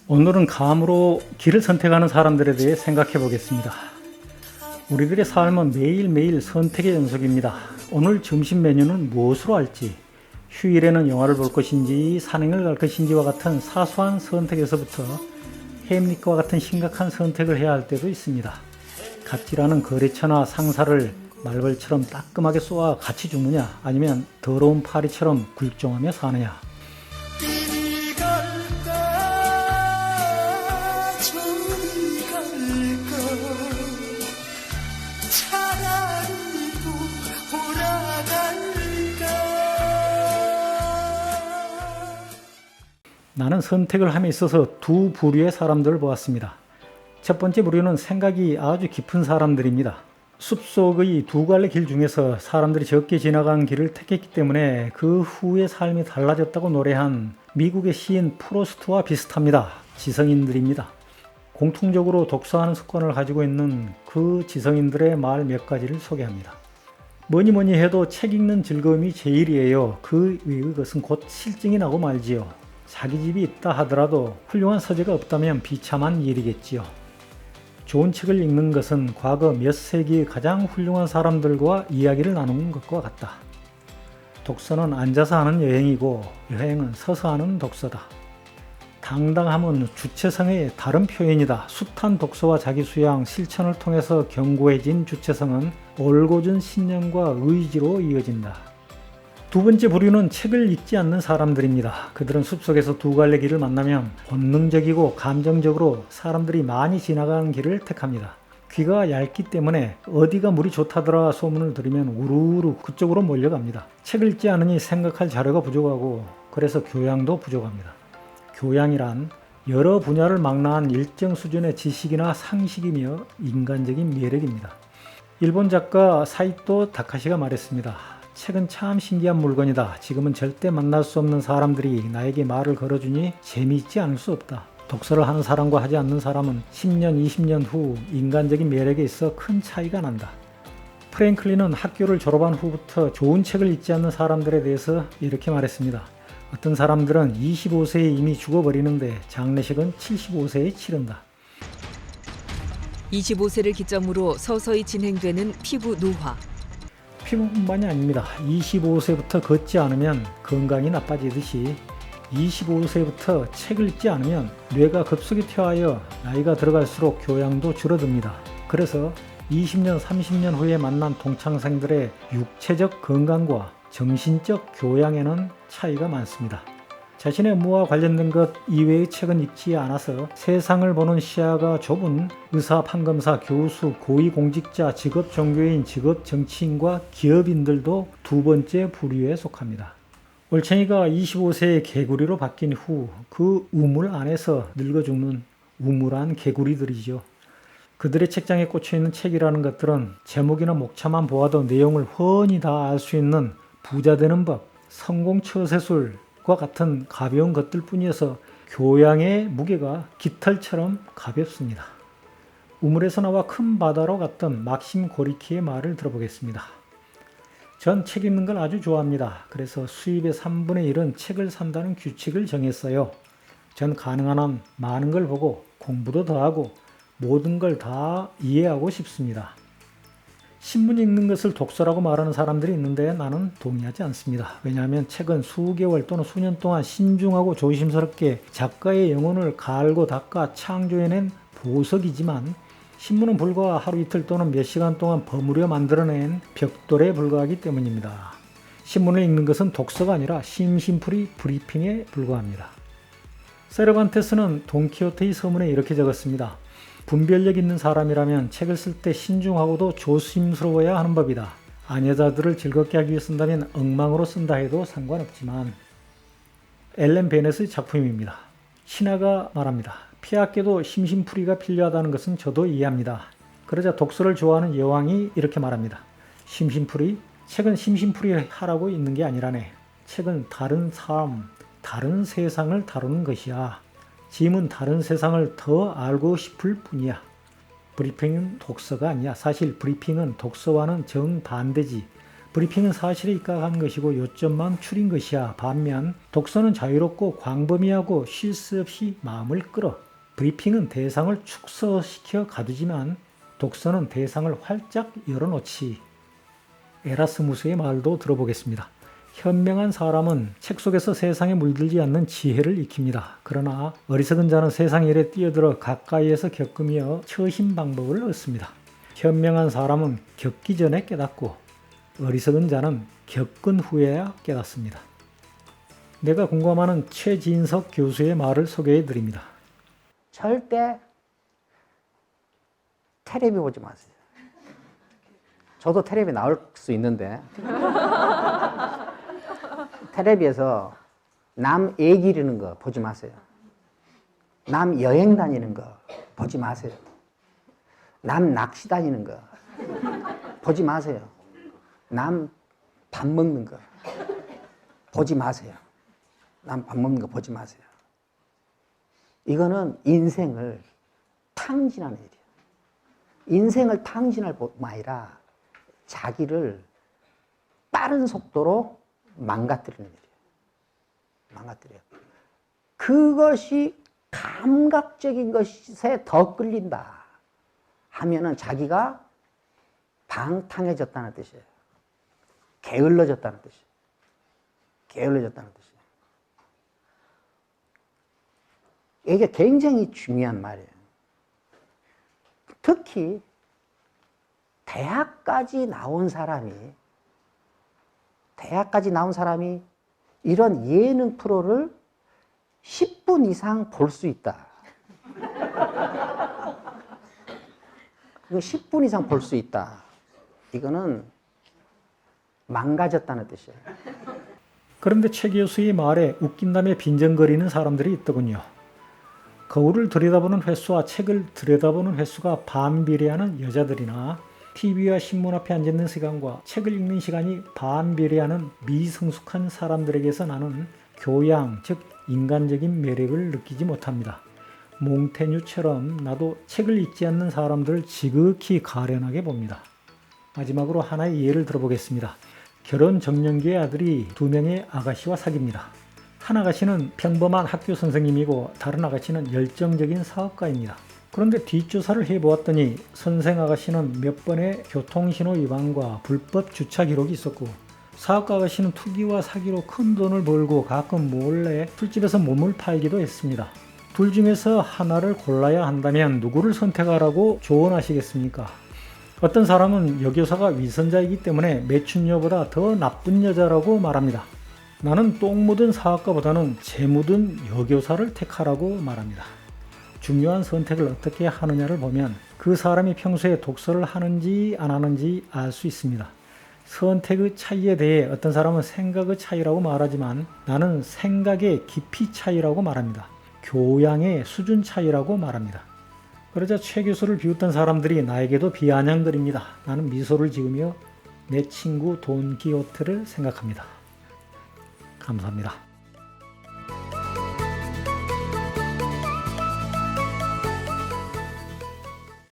오늘은 감으로 길을 선택하는 사람들에 대해 생각해 보겠습니다. 우리들의 삶은 매일매일 선택의 연속입니다. 오늘 점심 메뉴는 무엇으로 할지, 휴일에는 영화를 볼 것인지 산행을 갈 것인지와 같은 사소한 선택에서부터 해임리크와 같은 심각한 선택을 해야 할 때도 있습니다. 갑질하는 거래처나 상사를 말벌처럼 따끔하게 쏘아 같이 죽느냐, 아니면 더러운 파리처럼 굴종하며 사느냐. 나는 선택을 함에 있어서 두 부류의 사람들을 보았습니다. 첫 번째 부류는 생각이 아주 깊은 사람들입니다. 숲속의 두 갈래 길 중에서 사람들이 적게 지나간 길을 택했기 때문에 그 후의 삶이 달라졌다고 노래한 미국의 시인 프로스트와 비슷합니다. 지성인들입니다. 공통적으로 독서하는 습관을 가지고 있는 그 지성인들의 말 몇 가지를 소개합니다. 뭐니 해도 책 읽는 즐거움이 제일이에요. 그 외의 것은 곧 실증이 나고 말지요. 자기 집이 있다 하더라도 훌륭한 서재가 없다면 비참한 일이겠지요. 좋은 책을 읽는 것은 과거 몇 세기의 가장 훌륭한 사람들과 이야기를 나누는 것과 같다. 독서는 앉아서 하는 여행이고 여행은 서서 하는 독서다. 당당함은 주체성의 다른 표현이다. 숱한 독서와 자기수양, 실천을 통해서 견고해진 주체성은 올곧은 신념과 의지로 이어진다. 두 번째 부류는 책을 읽지 않는 사람들입니다. 그들은 숲속에서 두 갈래 길을 만나면 본능적이고 감정적으로 사람들이 많이 지나가는 길을 택합니다. 귀가 얇기 때문에 어디가 물이 좋다더라 소문을 들으면 우르르 그쪽으로 몰려갑니다. 책을 읽지 않으니 생각할 자료가 부족하고 그래서 교양도 부족합니다. 교양이란 여러 분야를 망라한 일정 수준의 지식이나 상식이며 인간적인 매력입니다. 일본 작가 사이토 다카시가 말했습니다. 책은 참 신기한 물건이다. 지금은 절대 만날 수 없는 사람들이 나에게 말을 걸어주니 재미있지 않을 수 없다. 독서를 하는 사람과 하지 않는 사람은 10년, 20년 후 인간적인 매력에 있어 큰 차이가 난다. 프랭클린은 학교를 졸업한 후부터 좋은 책을 읽지 않는 사람들에 대해서 이렇게 말했습니다. 어떤 사람들은 25세에 이미 죽어버리는데 장례식은 75세에 치른다. 25세를 기점으로 서서히 진행되는 피부 노화. 피부뿐만이 아닙니다. 25세부터 걷지 않으면 건강이 나빠지듯이 25세부터 책을 읽지 않으면 뇌가 급속히 퇴화하여 나이가 들어갈수록 교양도 줄어듭니다. 그래서 20년, 30년 후에 만난 동창생들의 육체적 건강과 정신적 교양에는 차이가 많습니다. 자신의 업무와 관련된 것 이외의 책은 읽지 않아서 세상을 보는 시야가 좁은 의사, 판검사, 교수, 고위공직자, 직업 종교인, 직업 정치인과 기업인들도 두 번째 부류에 속합니다. 올챙이가 25세의 개구리로 바뀐 후 그 우물 안에서 늙어 죽는 우물안 개구리들이죠. 그들의 책장에 꽂혀있는 책이라는 것들은 제목이나 목차만 보아도 내용을 훤히 다 알 수 있는 부자 되는 법, 성공 처세술과 같은 가벼운 것들 뿐이어서 교양의 무게가 깃털처럼 가볍습니다. 우물에서 나와 큰 바다로 갔던 막심 고리키의 말을 들어보겠습니다. 전 책 읽는 걸 아주 좋아합니다. 그래서 수입의 3분의 1은 책을 산다는 규칙을 정했어요. 전 가능한 한 많은 걸 보고 공부도 더 하고 모든 걸 다 이해하고 싶습니다. 신문 읽는 것을 독서라고 말하는 사람들이 있는데 나는 동의하지 않습니다. 왜냐하면 책은 수개월 또는 수년 동안 신중하고 조심스럽게 작가의 영혼을 갈고 닦아 창조해낸 보석이지만 신문은 불과 하루 이틀 또는 몇 시간 동안 버무려 만들어낸 벽돌에 불과하기 때문입니다. 신문을 읽는 것은 독서가 아니라 심심풀이 브리핑에 불과합니다. 세르반테스는 돈키호테의 서문에 이렇게 적었습니다. 분별력 있는 사람이라면 책을 쓸 때 신중하고도 조심스러워야 하는 법이다. 아녀자들을 즐겁게 하기 위해 쓴다면 엉망으로 쓴다 해도 상관없지만. 엘렌 베넷의 작품입니다. 신하가 말합니다. 폐하께도 심심풀이가 필요하다는 것은 저도 이해합니다. 그러자 독서를 좋아하는 여왕이 이렇게 말합니다. 심심풀이? 책은 심심풀이 하라고 있는 게 아니라네. 책은 다른 사람, 다른 세상을 다루는 것이야. 짐은 다른 세상을 더 알고 싶을 뿐이야. 브리핑은 독서가 아니야. 사실 브리핑은 독서와는 정반대지. 브리핑은 사실에 입각한 것이고 요점만 추린 것이야. 반면 독서는 자유롭고 광범위하고 쉴 새 없이 마음을 끌어. 브리핑은 대상을 축소시켜 가두지만 독서는 대상을 활짝 열어놓지. 에라스무스의 말도 들어보겠습니다. 현명한 사람은 책 속에서 세상에 물들지 않는 지혜를 익힙니다. 그러나 어리석은 자는 세상 일에 뛰어들어 가까이에서 겪으며 처신 방법을 얻습니다. 현명한 사람은 겪기 전에 깨닫고 어리석은 자는 겪은 후에야 깨닫습니다. 내가 공감하는 최진석 교수의 말을 소개해 드립니다. 절대 텔레비 보지 마세요. 저도 텔레비 나올 수 있는데 텔레비에서 남 애 기르는 거 보지 마세요. 남 여행 다니는 거 보지 마세요. 남 낚시 다니는 거 보지 마세요. 남 밥 먹는 거 보지 마세요. 남 밥 먹는 거 보지 마세요. 이거는 인생을 탕진하는 일이에요. 인생을 탕진할 뿐만 아니라 자기를 빠른 속도로 망가뜨리는 일이에요. 망가뜨려요. 그것이 감각적인 것에 더 끌린다 하면은 자기가 방탕해졌다는 뜻이에요. 게을러졌다는 뜻이에요. 게을러졌다는 뜻이에요. 이게 굉장히 중요한 말이에요. 특히 대학까지 나온 사람이 이런 예능 프로를 10분 이상 볼 수 있다. 이거 10분 이상 볼 수 있다. 이거는 망가졌다는 뜻이에요. 그런데 최 교수의 말에 웃긴다며 빈정거리는 사람들이 있더군요. 거울을 들여다보는 횟수와 책을 들여다보는 횟수가 반비례하는 여자들이나 TV와 신문 앞에 앉아있는 시간과 책을 읽는 시간이 반비례하는 미성숙한 사람들에게서 나는 교양, 즉 인간적인 매력을 느끼지 못합니다. 몽테뉴처럼 나도 책을 읽지 않는 사람들을 지극히 가련하게 봅니다. 마지막으로 하나의 예를 들어보겠습니다. 결혼 정년기의 아들이 2명의 아가씨와 사귑니다. 한 아가씨는 평범한 학교 선생님이고 다른 아가씨는 열정적인 사업가입니다. 그런데 뒷조사를 해보았더니 선생 아가씨는 몇 번의 교통신호 위반과 불법 주차 기록이 있었고 사업가 아가씨는 투기와 사기로 큰 돈을 벌고 가끔 몰래 술집에서 몸을 팔기도 했습니다. 둘 중에서 하나를 골라야 한다면 누구를 선택하라고 조언하시겠습니까? 어떤 사람은 여교사가 위선자이기 때문에 매춘녀보다 더 나쁜 여자라고 말합니다. 나는 똥 묻은 사업가보다는 재 묻은 여교사를 택하라고 말합니다. 중요한 선택을 어떻게 하느냐를 보면 그 사람이 평소에 독서를 하는지 안 하는지 알 수 있습니다. 선택의 차이에 대해 어떤 사람은 생각의 차이라고 말하지만 나는 생각의 깊이 차이라고 말합니다. 교양의 수준 차이라고 말합니다. 그러자 최 교수를 비웃던 사람들이 나에게도 비아냥거립니다. 나는 미소를 지으며 내 친구 돈키호테를 생각합니다. 감사합니다.